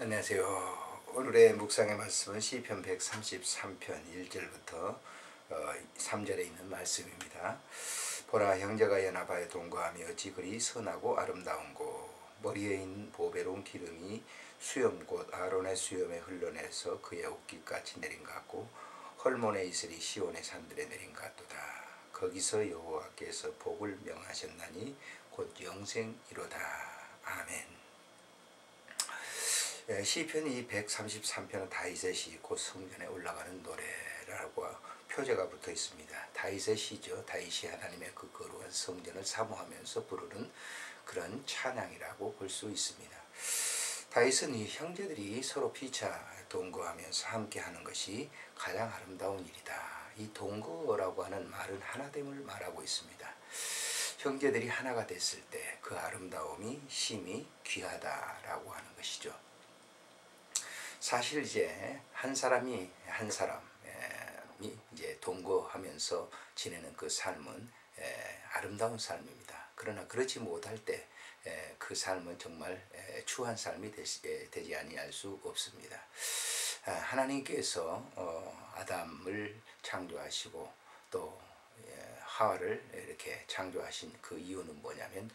안녕하세요. 오늘의 묵상의 말씀은 시편 133편 1절부터 3절에 있는 말씀입니다. 보라, 형제가 연합하여 동거하며 어찌 그리 선하고 아름다운고. 머리에 있는 보배로운 기름이 수염 곧 아론의 수염에 흘러내서 그의 옷깃같이 내린 것 같고, 헐몬의 이슬이 시온의 산들에 내린 것 같도다. 거기서 여호와께서 복을 명하셨나니 곧 영생이로다. 아멘. 시편 이 133편은 다윗의 시, 곧 성전에 올라가는 노래라고 표제가 붙어 있습니다. 다윗의 시죠. 다윗이 하나님의 그 거룩한 성전을 사모하면서 부르는 그런 찬양이라고 볼 수 있습니다. 다윗은 이 형제들이 서로 피차 동거하면서 함께하는 것이 가장 아름다운 일이다. 이 동거라고 하는 말은 하나됨을 말하고 있습니다. 형제들이 하나가 됐을 때 그 아름다움이 심히 귀하다라고 하는 것이죠. 사실 이제 한 사람이 이제 동거하면서 지내는 그 삶은 아름다운 삶입니다. 그러나 그렇지 못할 때 그 삶은 정말 추한 삶이 되지 아니할 수 없습니다. 하나님께서 아담을 창조하시고 또 하와를 이렇게 창조하신 그 이유는 뭐냐면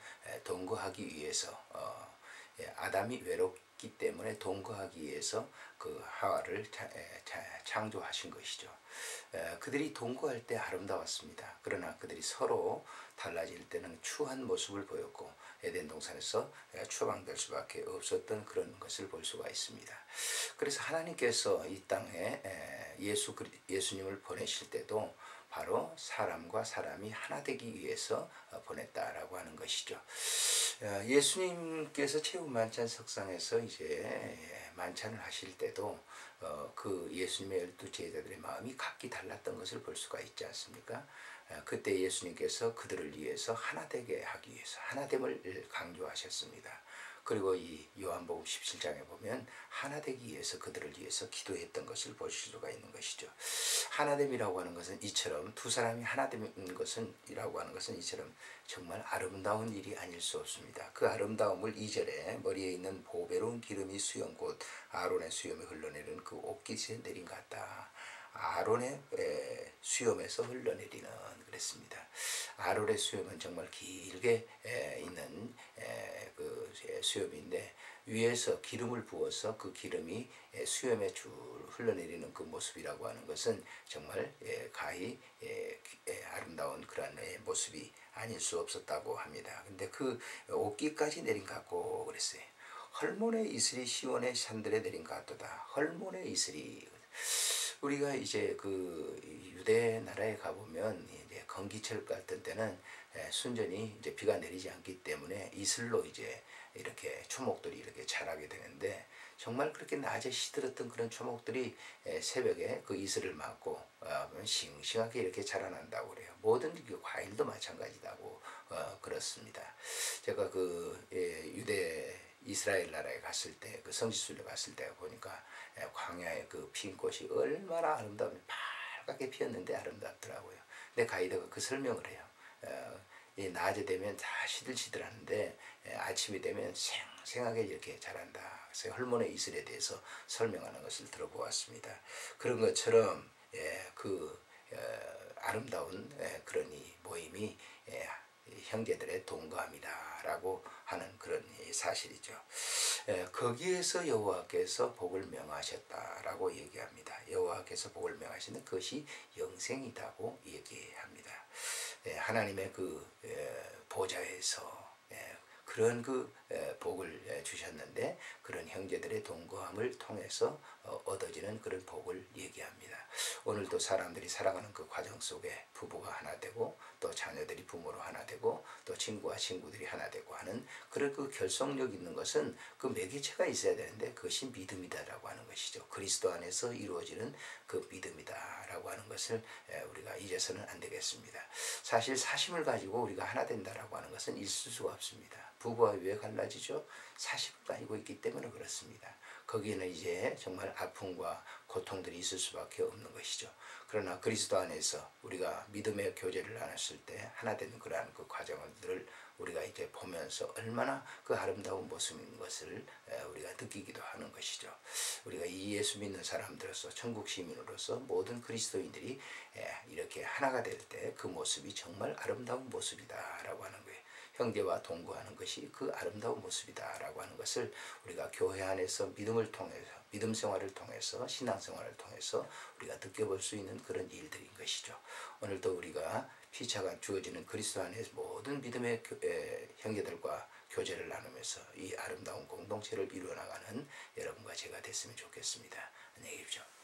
동거하기 위해서 아담이 외롭기 때문에 동거하기 위해서 그 하와를 창조하신 것이죠. 그들이 동거할 때 아름다웠습니다. 그러나 그들이 서로 달라질 때는 추한 모습을 보였고 에덴 동산에서 추방될 수밖에 없었던 그런 것을 볼 수가 있습니다. 그래서 하나님께서 이 땅에 예수님을 보내실 때도 바로 사람과 사람이 하나 되기 위해서 보냈다라고 하는 것이죠. 예수님께서 최후만찬 석상에서 이제 만찬을 하실 때도 그 예수님의 12 제자들의 마음이 각기 달랐던 것을 볼 수가 있지 않습니까? 그때 예수님께서 그들을 위해서 하나 되게 하기 위해서 하나됨을 강조하셨습니다. 그리고 이 요한복음 17장에 보면 하나 되기 위해서 그들을 위해서 기도했던 것을 볼 수가 있는 것이죠. 하나됨이라고 하는 것은 이처럼 두 사람이 하나되는 것은 이라고 하는 것은 이처럼 정말 아름다운 일이 아닐 수 없습니다. 그 아름다움을 2절에 머리에 있는 보배로운 기름이 수염 곧 아론의 수염에 흘러내리는 그 옷깃에 내린 것 같다. 아론의 수염에서 흘러내리는 그랬습니다. 아론의 수염은 정말 길게 있는 그 수염인데 위에서 기름을 부어서 그 기름이 수염에 줄 흘러내리는 그 모습이라고 하는 것은 정말 가히 아름다운 그런 모습이 아닐 수 없었다고 합니다. 근데 그 옷깃까지 내린 것 같고 그랬어요. 헐몬의 이슬이 시온의 산들에 내린 것 같도다. 헐몬의 이슬이 우리가 이제 그 유대 나라에 가보면 이제 건기철 같은 때는 순전히 이제 비가 내리지 않기 때문에 이슬로 이제 이렇게 초목들이 이렇게 자라게 되는데 정말 그렇게 낮에 시들었던 그런 초목들이 새벽에 그 이슬을 맞고 싱싱하게 이렇게 자라난다고 그래요. 모든 그 과일도 마찬가지다고 그렇습니다. 제가 그 유대 이스라엘 나라에 갔을 때 그 성지순례 갔을 때 보니까 광야의 그 핀 꽃이 얼마나 아름다우면 빨갛게 피었는데 아름답더라고요. 근데 가이드가 그 설명을 해요. 이 낮에 되면 다 시들시들하는데 아침이 되면 생생하게 이렇게 자란다. 그래서 헐몬의 이슬에 대해서 설명하는 것을 들어보았습니다. 그런 것처럼 그 아름다운 그런 이 모임이 형제들의 동거함이다라고 하는 그런 사실이죠. 거기에서 여호와께서 복을 명하셨다라고 얘기합니다. 여호와께서 복을 명하시는 것이 영생이라고 얘기합니다. 하나님의 그 보좌에서 그런 그 복을 주셨는데 그런 형제들의 동거함을 통해서 얻어지는 그런 복을 얘기합니다. 오늘도 사람들이 살아가는 그 과정 속에 부부가 하나 되고 또 자녀들이 부모로 하나 되고 또 친구와 친구들이 하나 되고 하는 그런 그 결속력 있는 것은 그 매개체가 있어야 되는데 그것이 믿음이다라고 하는 것이죠. 그리스도 안에서 이루어지는 그 믿음이다라고 하는 것을 우리가 잊어서는 안 되겠습니다. 사실 사심을 가지고 우리가 하나 된다라고 하는 것은 있을 수가 없습니다. 부부가 왜 갈라지죠? 사심을 가지고 있기 때문에 그렇습니다. 그렇습니다. 거기에는 이제 정말 아픔과 고통들이 있을 수밖에 없는 것이죠. 그러나 그리스도 안에서 우리가 믿음의 교제를 나눴을 때 하나 되는 그러한 그 과정들을 우리가 이제 보면서 얼마나 그 아름다운 모습인 것을 우리가 느끼기도 하는 것이죠. 우리가 이 예수 믿는 사람들로서 천국 시민으로서 모든 그리스도인들이 이렇게 하나가 될 때 그 모습이 정말 아름다운 모습이다라고 하는 거예요. 형제와 동거하는 것이 그 아름다운 모습이다라고 하는 것을 우리가 교회 안에서 믿음을 통해서 믿음 생활을 통해서 신앙 생활을 통해서 우리가 느껴볼 수 있는 그런 일들인 것이죠. 오늘도 우리가 피차가 주어지는 그리스도 안에서 모든 믿음의 형제들과 교제를 나누면서 이 아름다운 공동체를 이루어 나가는 여러분과 제가 됐으면 좋겠습니다. 안녕히 계십시오.